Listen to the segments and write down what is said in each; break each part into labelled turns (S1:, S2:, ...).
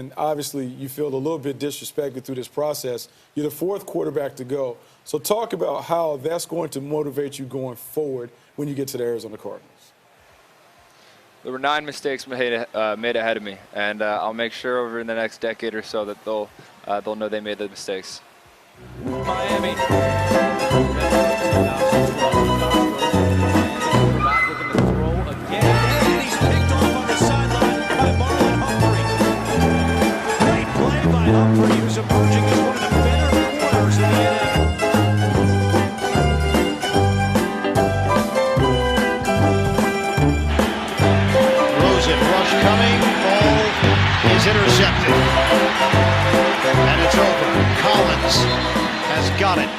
S1: And obviously, you feel a little bit disrespected through this process. You're the fourth quarterback to go. So talk about how that's going to motivate you going forward when you get to the Arizona Cardinals.
S2: There were 9 mistakes made ahead of me, and I'll make sure over in the next decade or so that they'll know they made the mistakes.
S3: Miami. Humphrey, who's emerging as one of the better corners in the NFL. Rosen, rush coming, ball is intercepted. And it's over. Collins has got it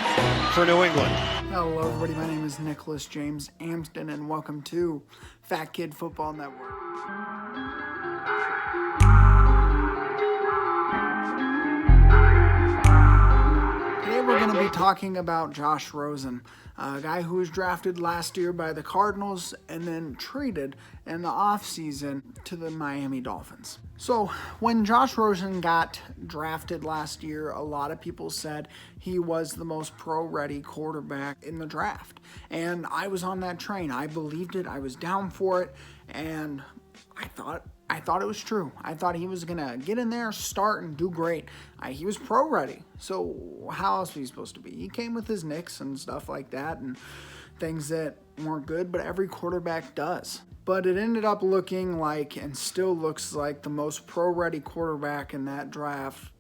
S3: for New England.
S4: Hello everybody, my name is Nicholas James Amsden and welcome to Fat Kid Football Network. We're going to be talking about Josh Rosen, a guy who was drafted last year by the Cardinals and then traded in the offseason to the Miami Dolphins. So when Josh Rosen got drafted last year, a lot of people said he was the most pro-ready quarterback in the draft. And I was on that train. I believed it. I was down for it. And I thought it was true. I thought he was going to get in there, start, and do great. He was pro-ready. So how else was he supposed to be? He came with his nicks and stuff like that and things that weren't good, but every quarterback does. But it ended up looking like, and still looks like, the most pro-ready quarterback in that draft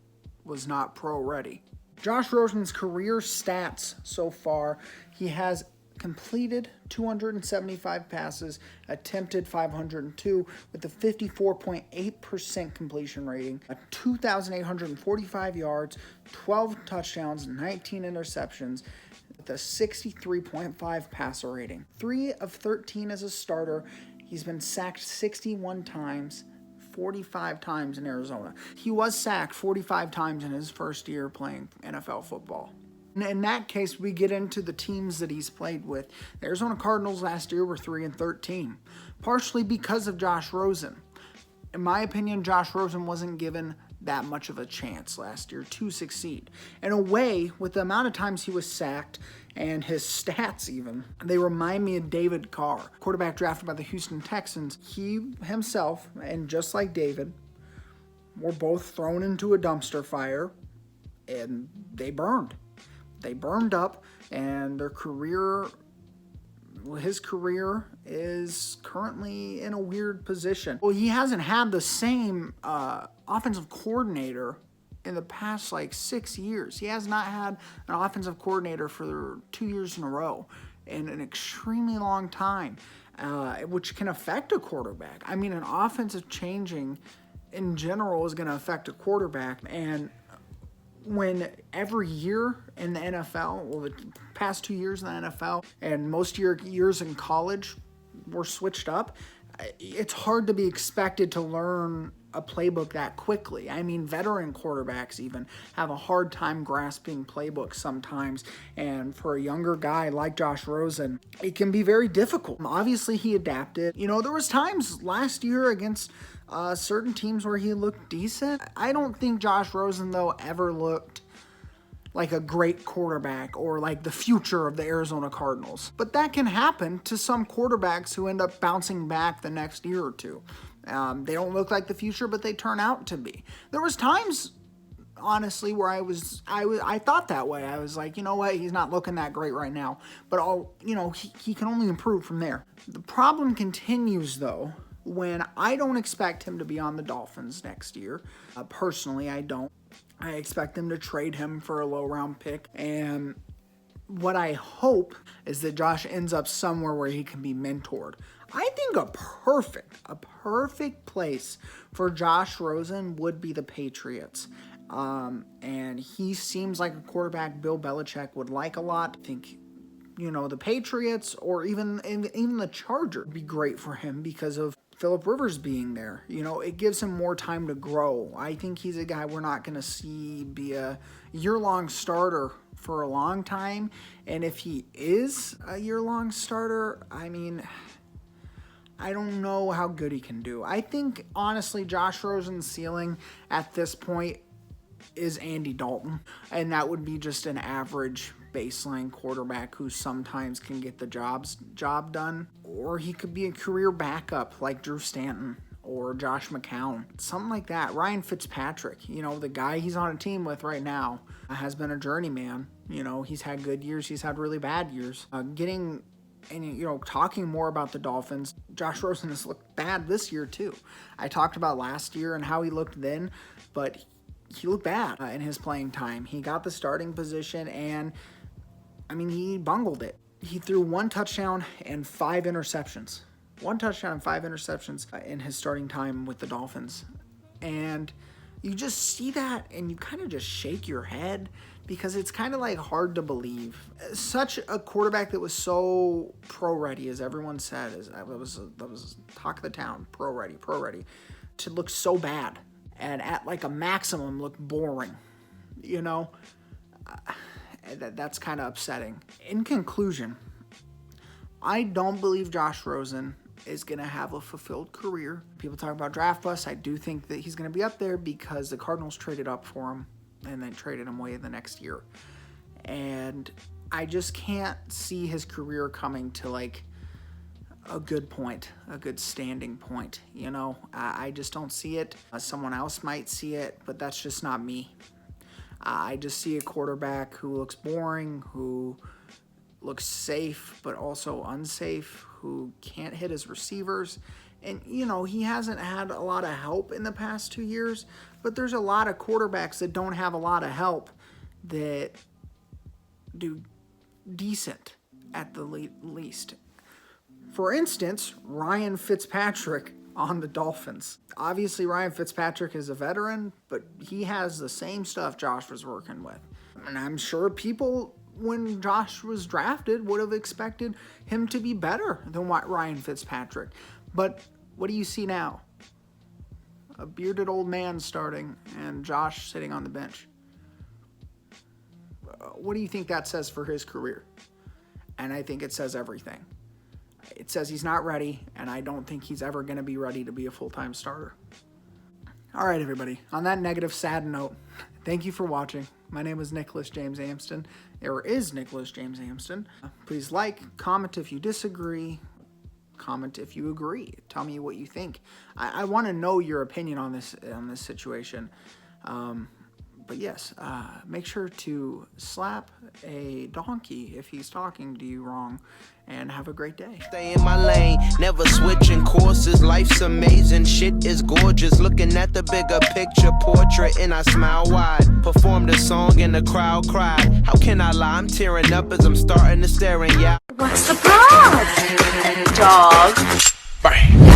S4: was not pro-ready. Josh Rosen's career stats so far, he has completed 275 passes, attempted 502 with a 54.8% completion rating, a 2,845 yards, 12 touchdowns, 19 interceptions, with a 63.5 passer rating. 3 of 13 as a starter. He's been sacked 61 times, 45 times in Arizona. He was sacked 45 times in his first year playing NFL football. In that case, we get into the teams that he's played with. The Arizona Cardinals last year were 3-13, partially because of Josh Rosen. In my opinion, Josh Rosen wasn't given that much of a chance last year to succeed. In a way, with the amount of times he was sacked and his stats even, they remind me of David Carr, quarterback drafted by the Houston Texans. He himself, and just like David, were both thrown into a dumpster fire and they burned. They burned up, and his career is currently in a weird position. Well, he hasn't had the same offensive coordinator in the past 6 years. He has not had an offensive coordinator for 2 years in a row in an extremely long time, which can affect a quarterback. I mean, an offensive changing in general is going to affect a quarterback, and when every year in the NFL, well, the past 2 years in the NFL, and most years in college were switched up, it's hard to be expected to learn a playbook that quickly. I mean, veteran quarterbacks even have a hard time grasping playbooks sometimes, and for a younger guy like Josh Rosen, it can be very difficult. Obviously, he adapted. You know, there was times last year against certain teams where he looked decent. I don't think Josh Rosen, though, ever looked like a great quarterback or like the future of the Arizona Cardinals. But that can happen to some quarterbacks who end up bouncing back the next year or two. They don't look like the future, but they turn out to be. There was times, honestly, where I thought that way. I was like, you know what, he's not looking that great right now, but he can only improve from there. The problem continues, though, when I don't expect him to be on the Dolphins next year. Personally, I don't. I expect them to trade him for a low-round pick, and what I hope is that Josh ends up somewhere where he can be mentored. I think a perfect place for Josh Rosen would be the Patriots. And he seems like a quarterback Bill Belichick would like a lot. I think, the Patriots or even the Chargers would be great for him because of Phillip Rivers being there. It gives him more time to grow. I think he's a guy we're not going to see be a year-long starter for a long time. And if he is a year-long starter, I mean, I don't know how good he can do. I think, honestly, Josh Rosen's ceiling at this point is Andy Dalton, and that would be just an average baseline quarterback who sometimes can get the job done. Or he could be a career backup like Drew Stanton or Josh McCown, something like that. Ryan Fitzpatrick, you know, the guy he's on a team with right now, has been a journeyman. You know, he's had good years, he's had really bad years. Talking more about the Dolphins, Josh Rosen has looked bad this year too. I talked about last year and how he looked then, but he looked bad in his playing time. He got the starting position and, he bungled it. He threw 1 touchdown and 5 interceptions. 1 touchdown and 5 interceptions in his starting time with the Dolphins. And you just see that and you kind of just shake your head because it's kind of like hard to believe. Such a quarterback that was so pro-ready, as everyone said, that was talk of the town, pro-ready, to look so bad and at like a maximum look boring, you know? That's kind of upsetting. In conclusion, I don't believe Josh Rosen is going to have a fulfilled career. People talk about draft busts. I do think that he's going to be up there because the Cardinals traded up for him and then traded him away the next year. And I just can't see his career coming to like a good point, a good standing point. You know, I just don't see it. Someone else might see it, but that's just not me. I just see a quarterback who looks boring, who looks safe but also unsafe, who can't hit his receivers. And, you know, he hasn't had a lot of help in the past 2 years, but there's a lot of quarterbacks that don't have a lot of help that do decent at the least. For instance, Ryan Fitzpatrick on the Dolphins. Obviously, Ryan Fitzpatrick is a veteran, but he has the same stuff Josh was working with. And I'm sure people, when Josh was drafted, would have expected him to be better than Ryan Fitzpatrick. But what do you see now? A bearded old man starting and Josh sitting on the bench. What do you think that says for his career? And I think it says everything. It says he's not ready, and I don't think he's ever going to be ready to be a full-time starter. All right, everybody. On that negative, sad note, thank you for watching. My name is Nicholas James Amston, or is Nicholas James Amston. Please like, comment if you disagree, comment if you agree. Tell me what you think. I want to know your opinion on this situation. But yes, make sure to slap a donkey if he's talking to you wrong, and have a great day.
S5: Stay in my lane, never switching courses. Life's amazing, shit is gorgeous. Looking at the bigger picture portrait, and I smile wide. Performed a song and the crowd cried. How can I lie? I'm tearing up as I'm starting to stare and yeah.
S6: What's the problem, dog?
S5: Bang.